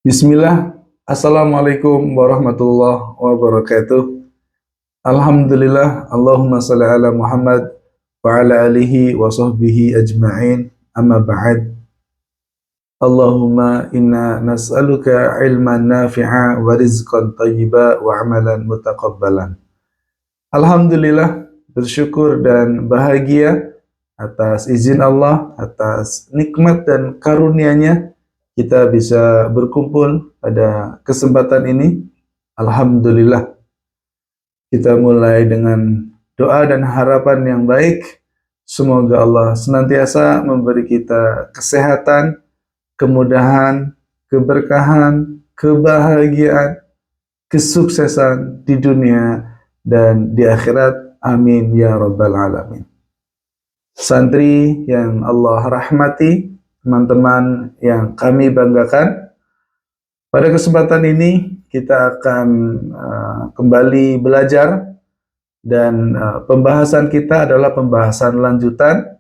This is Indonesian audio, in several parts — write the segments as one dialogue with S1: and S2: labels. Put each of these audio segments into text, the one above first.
S1: Bismillah, Assalamualaikum warahmatullahi wabarakatuh. Alhamdulillah, Allahumma salli ala Muhammad wa ala alihi wa sahbihi ajma'in. Amma ba'd. Allahumma inna nas'aluka ilman nafi'a wa rizqan tayyiba wa amalan mutaqabbalan. Alhamdulillah, bersyukur dan bahagia atas izin Allah, atas nikmat dan karunia-Nya kita bisa berkumpul pada kesempatan ini. Alhamdulillah, kita mulai dengan doa dan harapan yang baik. Semoga Allah senantiasa memberi kita kesehatan, kemudahan, keberkahan, kebahagiaan, kesuksesan di dunia dan di akhirat. Amin ya rabbal alamin. Santri yang Allah rahmati, teman-teman yang kami banggakan, pada kesempatan ini kita akan kembali belajar dan pembahasan kita adalah pembahasan lanjutan,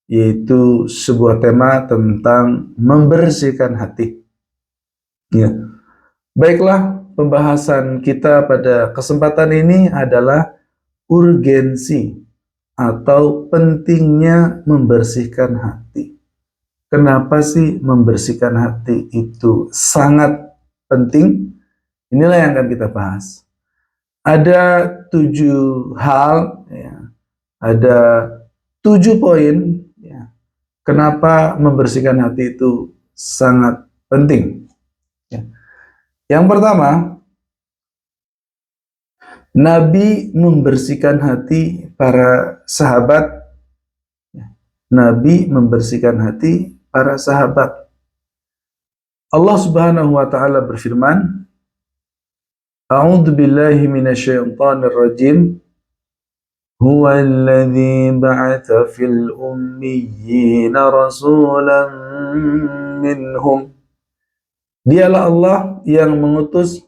S1: yaitu sebuah tema tentang membersihkan hati. Ya. Baiklah, pembahasan kita pada kesempatan ini adalah urgensi atau pentingnya membersihkan hati. Kenapa sih membersihkan hati itu sangat penting? Inilah yang akan kita bahas. Ada 7 hal, ya, ada 7 poin, ya, kenapa membersihkan hati itu sangat penting. Ya. Yang pertama, Nabi membersihkan hati para sahabat. Nabi membersihkan hati para sahabat. Allah Subhanahu wa taala berfirman, A'udzu billahi minasyaitonir rajim. Huwa alladzi ba'atha fil ummiyina rasulan minhum. Dialah Allah yang mengutus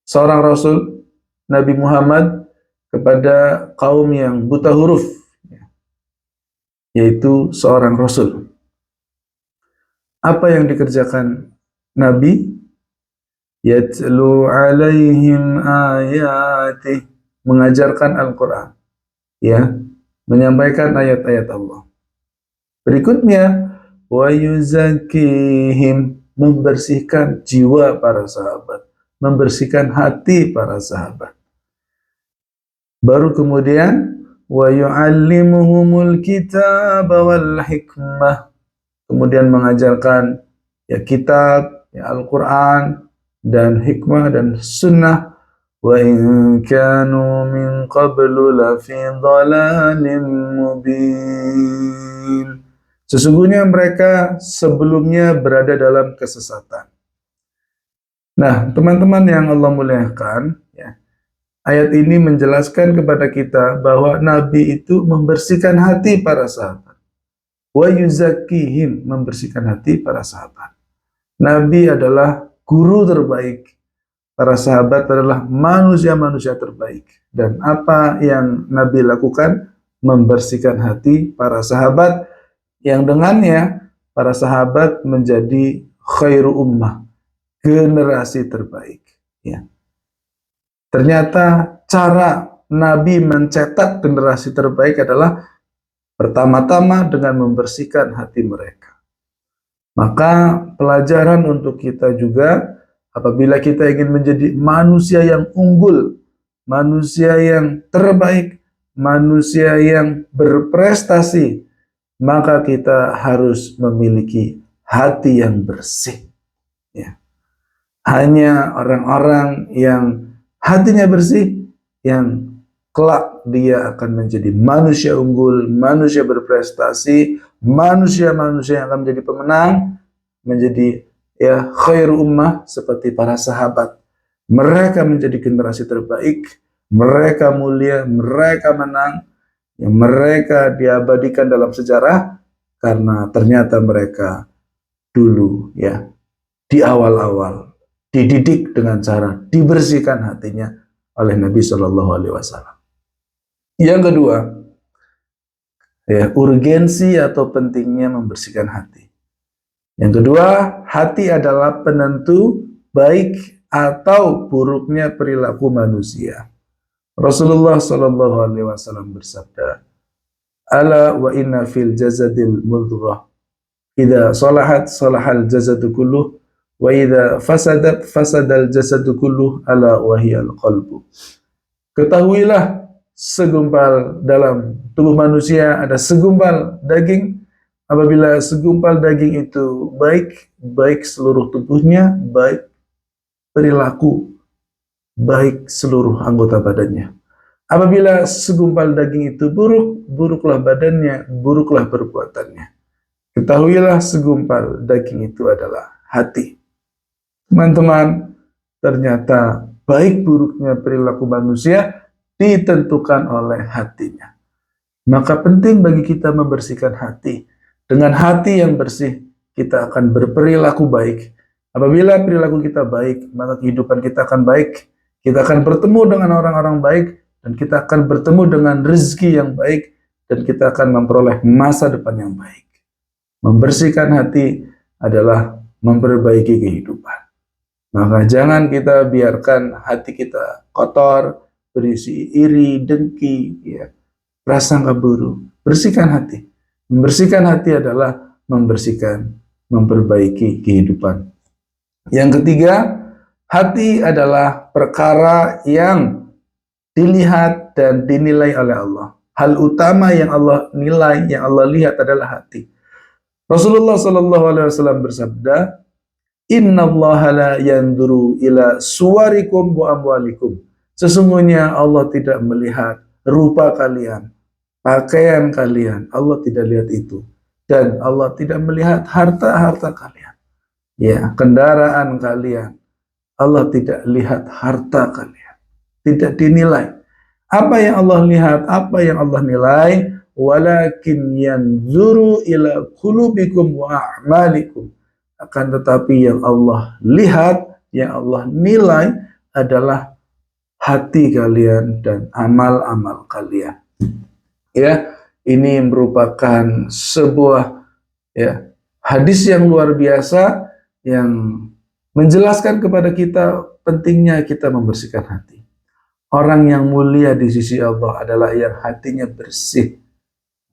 S1: seorang rasul, Nabi Muhammad, kepada kaum yang buta huruf, yaitu seorang rasul. Apa yang dikerjakan Nabi? Yatlu alaihim ayatih, mengajarkan Al-Quran, ya, menyampaikan ayat-ayat Allah. Berikutnya, wa yuzakkihim, membersihkan jiwa para sahabat, membersihkan hati para sahabat. Baru kemudian, wa yu'allimuhumul kitab wal hikmah, kemudian mengajarkan ya kitab, ya Al-Quran, dan hikmah dan sunnah. Wa in kanu min qablu lafi dhalalin mubin, sesungguhnya mereka sebelumnya berada dalam kesesatan. Nah, teman-teman yang Allah muliakan, ya, ayat ini menjelaskan kepada kita bahwa Nabi itu membersihkan hati para sahabat. Wa yuzakkihim, membersihkan hati para sahabat. Nabi adalah guru terbaik. Para sahabat adalah manusia-manusia terbaik. Dan apa yang Nabi lakukan? Membersihkan hati para sahabat, yang dengannya para sahabat menjadi khairu ummah, generasi terbaik. Ya. Ternyata cara Nabi mencetak generasi terbaik adalah pertama-tama dengan membersihkan hati mereka. Maka pelajaran untuk kita juga, apabila kita ingin menjadi manusia yang unggul, manusia yang terbaik, manusia yang berprestasi, maka kita harus memiliki hati yang bersih. Ya. Hanya orang-orang yang hatinya bersih yang kelak dia akan menjadi manusia unggul, manusia berprestasi, manusia-manusia yang akan menjadi pemenang, menjadi ya khairu ummah seperti para sahabat. Mereka menjadi generasi terbaik, mereka mulia, mereka menang, ya, mereka diabadikan dalam sejarah karena ternyata mereka dulu, ya, di awal-awal dididik dengan cara dibersihkan hatinya oleh Nabi Shallallahu Alaihi Wasallam. Yang kedua, ya, urgensi atau pentingnya membersihkan hati. Yang kedua, hati adalah penentu baik atau buruknya perilaku manusia. Rasulullah Shallallahu Alaihi Wasallam bersabda, "Ala wa inna fil jazadil mudghah, idza salahat salahal jazadu kulluh, wa idza fasadat fasadal jasadu kulluh, ala wahiyal qalbu." Ketahuilah, segumpal dalam tubuh manusia ada segumpal daging. Apabila segumpal daging itu baik, baik seluruh tubuhnya, baik perilaku, baik seluruh anggota badannya. Apabila segumpal daging itu buruk, buruklah badannya, buruklah perbuatannya. Ketahuilah, segumpal daging itu adalah hati. Teman-teman, ternyata baik buruknya perilaku manusia ditentukan oleh hatinya. Maka penting bagi kita membersihkan hati. Dengan hati yang bersih, kita akan berperilaku baik. Apabila perilaku kita baik, maka kehidupan kita akan baik. Kita akan bertemu dengan orang-orang baik, dan kita akan bertemu dengan rezeki yang baik, dan kita akan memperoleh masa depan yang baik. Membersihkan hati adalah memperbaiki kehidupan. Maka jangan kita biarkan hati kita kotor, berisi iri, dengki, ya, prasangka buruk. Bersihkan hati. Membersihkan hati adalah membersihkan, memperbaiki kehidupan. Yang ketiga, hati adalah perkara yang dilihat dan dinilai oleh Allah. Hal utama yang Allah nilai, yang Allah lihat adalah hati. Rasulullah Shallallahu Alaihi Wasallam bersabda, "Inna Allah la yanduru ila suwarikum wa amwalikum." Sesungguhnya Allah tidak melihat rupa kalian, pakaian kalian. Allah tidak lihat itu. Dan Allah tidak melihat harta-harta kalian. Ya, kendaraan kalian. Allah tidak lihat harta kalian. Tidak dinilai. Apa yang Allah lihat, apa yang Allah nilai, walakin yanzuru ila qulubikum wa a'malikum. Akan tetapi yang Allah lihat, yang Allah nilai adalah hati kalian dan amal-amal kalian. Ya, ini merupakan sebuah, ya, hadis yang luar biasa yang menjelaskan kepada kita pentingnya kita membersihkan hati. Orang yang mulia di sisi Allah adalah yang hatinya bersih.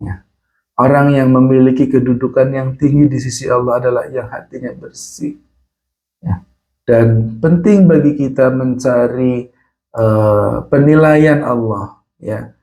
S1: Ya. Orang yang memiliki kedudukan yang tinggi di sisi Allah adalah yang hatinya bersih. Ya. Dan penting bagi kita mencari penilaian Allah. Ya.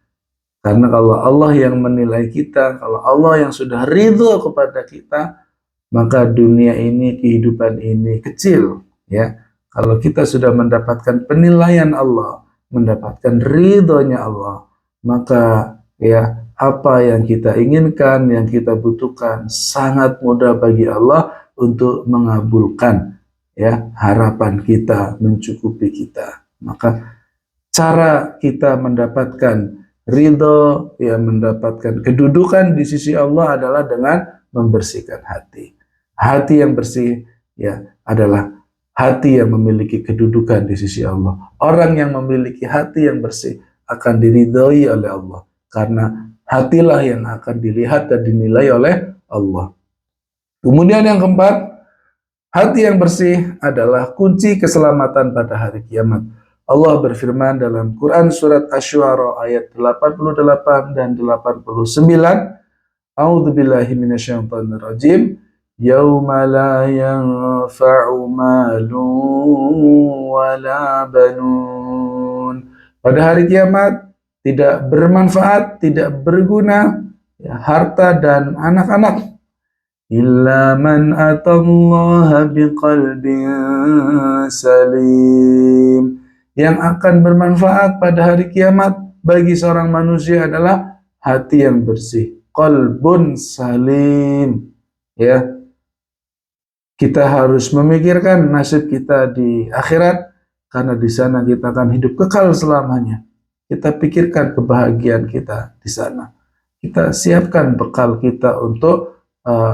S1: Karena kalau Allah yang menilai kita, kalau Allah yang sudah ridho kepada kita, maka dunia ini, kehidupan ini kecil. Ya. Kalau kita sudah mendapatkan penilaian Allah, mendapatkan ridhonya Allah, maka ya, apa yang kita inginkan, yang kita butuhkan sangat mudah bagi Allah untuk mengabulkan, ya, harapan kita, mencukupi kita. Maka cara kita mendapatkan ridho, ya, mendapatkan kedudukan di sisi Allah adalah dengan membersihkan hati. Hati yang bersih, ya, adalah hati yang memiliki kedudukan di sisi Allah. Orang yang memiliki hati yang bersih akan diridhoi oleh Allah. Karena hatilah yang akan dilihat dan dinilai oleh Allah. Kemudian yang keempat, hati yang bersih adalah kunci keselamatan pada hari kiamat. Allah berfirman dalam Quran surat Asy-Syu'ara ayat 88 dan 89, A'udzubillahi minasyaitonirrajim. Yauma la yanfa'u malun wala banun. Pada hari kiamat tidak bermanfaat, tidak berguna, ya, harta dan anak-anak. Illa man atallaha biqalbin salim. Yang akan bermanfaat pada hari kiamat bagi seorang manusia adalah hati yang bersih, qalbun salim. Ya, kita harus memikirkan nasib kita di akhirat, karena di sana kita akan hidup kekal selamanya. Kita pikirkan kebahagiaan kita di sana. Kita siapkan bekal kita untuk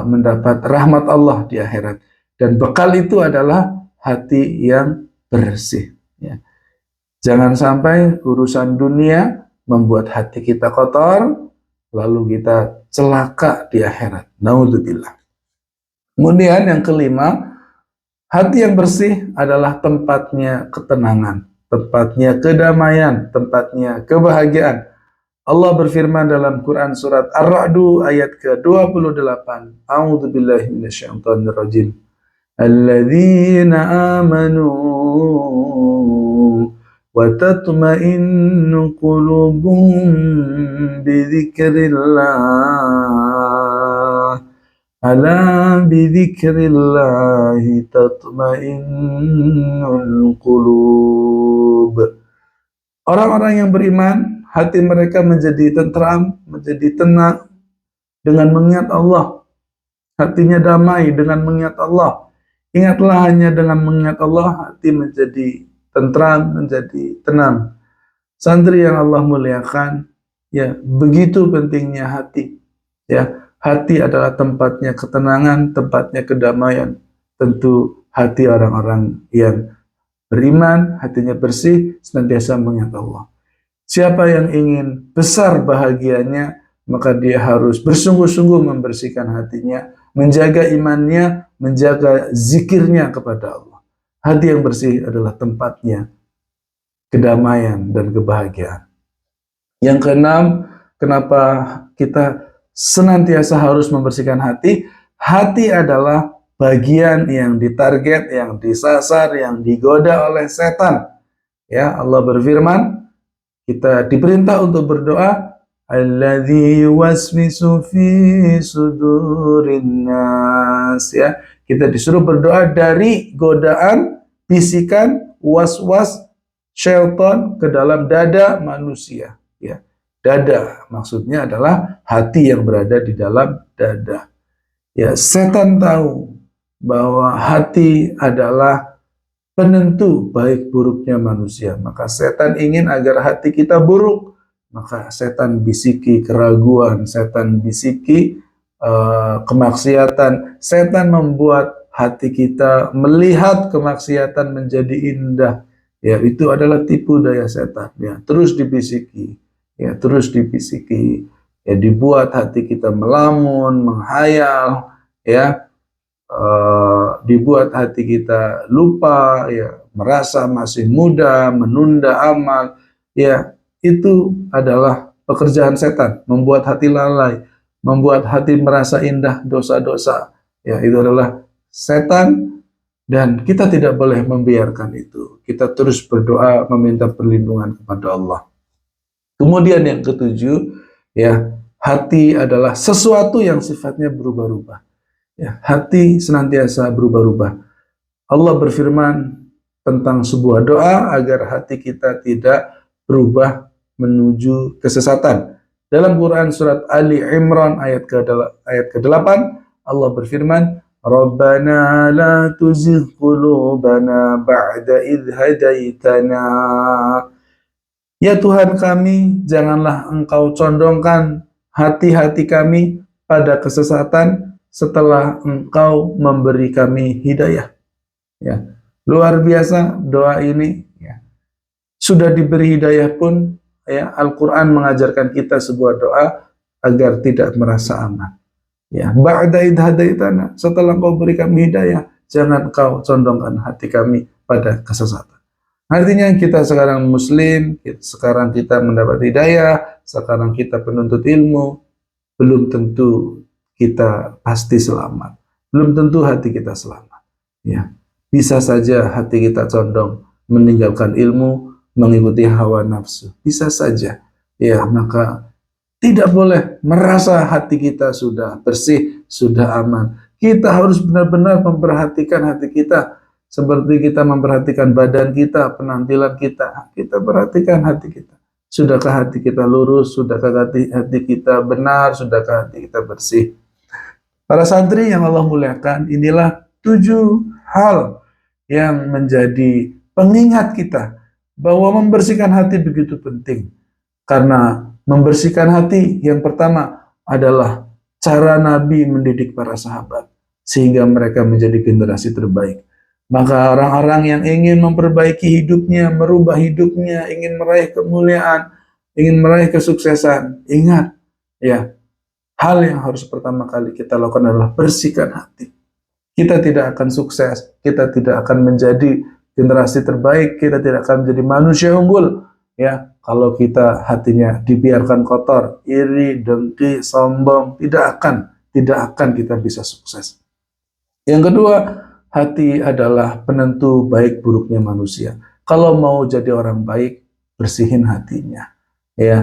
S1: mendapat rahmat Allah di akhirat. Dan bekal itu adalah hati yang bersih. Ya. Jangan sampai urusan dunia membuat hati kita kotor, lalu kita celaka di akhirat. Naudzubillah. Kemudian yang kelima, hati yang bersih adalah tempatnya ketenangan, tempatnya kedamaian, tempatnya kebahagiaan. Allah berfirman dalam Quran surat Ar-Ra'du ayat ke-28. A'udzubillahi minasyaitonirrajim. Alladzina amanu wa tatma'innu qulubuhum bidzikrillah. Ala bidzikrillahi tatma'innul qulub. Orang-orang yang beriman, hati mereka menjadi tentram, menjadi tenang dengan mengingat Allah. Hatinya damai dengan mengingat Allah. Ingatlah, hanya dengan mengingat Allah, hati menjadi tentram, menjadi tenang. Santri yang Allah muliakan, ya, begitu pentingnya hati. Ya, hati adalah tempatnya ketenangan, tempatnya kedamaian. Tentu hati orang-orang yang beriman, hatinya bersih, senantiasa mengingat Allah. Siapa yang ingin besar bahagianya, maka dia harus bersungguh-sungguh membersihkan hatinya, menjaga imannya, menjaga zikirnya kepada Allah. Hati yang bersih adalah tempatnya kedamaian dan kebahagiaan. Yang keenam, kenapa kita senantiasa harus membersihkan hati? Hati adalah bagian yang ditarget, yang disasar, yang digoda oleh setan. Ya, Allah berfirman, kita diperintah untuk berdoa, alladzi yuwaswisu fi sudurin nas, ya. Kita disuruh berdoa dari godaan, bisikan, was-was syaitan ke dalam dada manusia, ya. Dada maksudnya adalah hati yang berada di dalam dada. Ya, setan tahu bahwa hati adalah penentu baik buruknya manusia. Maka setan ingin agar hati kita buruk. Maka setan bisiki keraguan, setan bisiki kemaksiatan. Setan membuat hati kita melihat kemaksiatan menjadi indah. Ya, itu adalah tipu daya setan. Ya, terus dibisiki, ya, terus dibisiki. Ya, dibuat hati kita melamun, menghayal, ya. Dibuat hati kita lupa, ya, merasa masih muda, menunda amal, ya, itu adalah pekerjaan setan, membuat hati lalai, membuat hati merasa indah dosa-dosa, ya, itu adalah setan. Dan kita tidak boleh membiarkan itu. Kita terus berdoa meminta perlindungan kepada Allah. Kemudian yang ketujuh, ya, hati adalah sesuatu yang sifatnya berubah-ubah. Ya, hati senantiasa berubah-ubah. Allah berfirman tentang sebuah doa agar hati kita tidak berubah menuju kesesatan. Dalam Quran surat Ali Imran ayat ke-8, Allah berfirman, Rabbana la tuzigh qulubana ba'da idh hadaitana. Ya Tuhan kami, janganlah Engkau condongkan hati-hati kami pada kesesatan setelah Engkau memberi kami hidayah. Ya, luar biasa doa ini. Ya. Sudah diberi hidayah pun, ya, Al-Quran mengajarkan kita sebuah doa agar tidak merasa aman. Ya, ba'da idh hadaitana, setelah Engkau beri kami hidayah, jangan Engkau condongkan hati kami pada kesesatan. Artinya kita sekarang muslim, sekarang kita mendapat hidayah, sekarang kita penuntut ilmu, belum tentu kita pasti selamat. Belum tentu hati kita selamat. Ya, bisa saja hati kita condong meninggalkan ilmu, mengikuti hawa nafsu. Bisa saja. Ya, maka tidak boleh merasa hati kita sudah bersih, sudah aman. Kita harus benar-benar memperhatikan hati kita. Seperti kita memperhatikan badan kita, penampilan kita. Kita perhatikan hati kita. Sudahkah hati kita lurus? Sudahkah hati kita benar? Sudahkah hati kita bersih? Para santri yang Allah muliakan, inilah 7 hal yang menjadi pengingat kita bahwa membersihkan hati begitu penting. Karena membersihkan hati yang pertama adalah cara Nabi mendidik para sahabat sehingga mereka menjadi generasi terbaik. Maka orang-orang yang ingin memperbaiki hidupnya, merubah hidupnya, ingin meraih kemuliaan, ingin meraih kesuksesan, ingat, ya, hal yang harus pertama kali kita lakukan adalah bersihkan hati. kita tidak akan sukses, kita tidak akan menjadi generasi terbaik, kita tidak akan menjadi manusia unggul, ya, kalau kita hatinya dibiarkan kotor, iri, dengki, sombong, tidak akan kita bisa sukses. Yang kedua, hati adalah penentu baik buruknya manusia. Kalau mau jadi orang baik, bersihin hatinya, ya.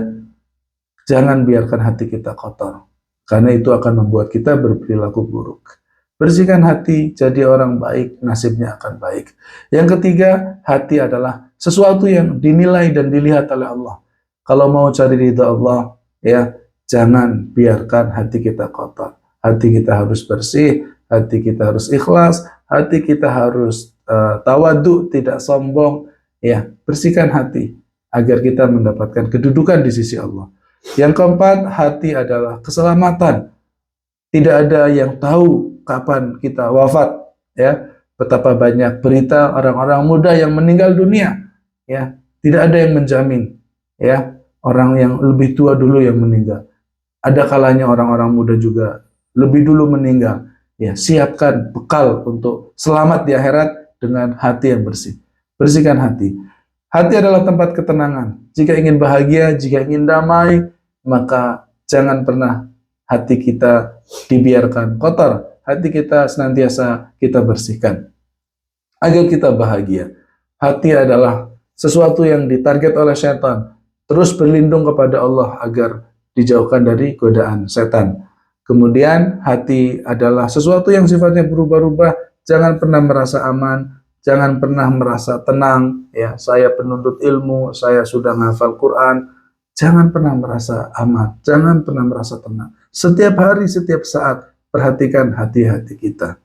S1: Jangan biarkan hati kita kotor, karena itu akan membuat kita berperilaku buruk. Bersihkan hati, jadi orang baik, nasibnya akan baik. Yang ketiga, hati adalah sesuatu yang dinilai dan dilihat oleh Allah. Kalau mau cari ridha Allah, ya, jangan biarkan hati kita kotor. Hati kita harus bersih, hati kita harus ikhlas, hati kita harus tawadu, tidak sombong. Ya, bersihkan hati agar kita mendapatkan kedudukan di sisi Allah. Yang keempat, hati adalah keselamatan. Tidak ada yang tahu kapan kita wafat, ya. Betapa banyak berita orang-orang muda yang meninggal dunia, ya. Tidak ada yang menjamin, ya. Orang yang lebih tua dulu yang meninggal. Ada kalanya orang-orang muda juga lebih dulu meninggal. Ya, siapkan bekal untuk selamat di akhirat dengan hati yang bersih. Bersihkan hati. Hati adalah tempat ketenangan. Jika ingin bahagia, jika ingin damai, maka jangan pernah hati kita dibiarkan kotor. Hati kita senantiasa kita bersihkan agar kita bahagia. Hati adalah sesuatu yang ditarget oleh setan. Terus berlindung kepada Allah agar dijauhkan dari godaan setan. Kemudian hati adalah sesuatu yang sifatnya berubah-ubah. Jangan pernah merasa aman, jangan pernah merasa tenang. Ya, saya penuntut ilmu, saya sudah menghafal Quran. Jangan pernah merasa aman, jangan pernah merasa tenang. Setiap hari, setiap saat, perhatikan hati-hati kita.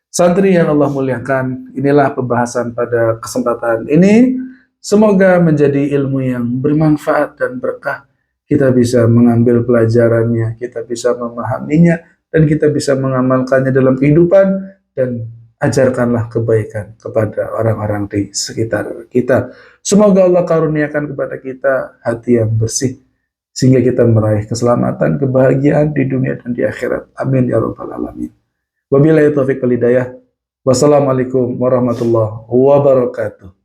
S1: Santri yang Allah muliakan, inilah pembahasan pada kesempatan ini. Semoga menjadi ilmu yang bermanfaat dan berkah. Kita bisa mengambil pelajarannya, kita bisa memahaminya, dan kita bisa mengamalkannya dalam kehidupan, dan ajarkanlah kebaikan kepada orang-orang di sekitar kita. Semoga Allah karuniakan kepada kita hati yang bersih, sehingga kita meraih keselamatan, kebahagiaan di dunia dan di akhirat. Amin ya rabbal alamin. Wabillahi taufiq wal hidayah. Wassalamualaikum warahmatullahi wabarakatuh.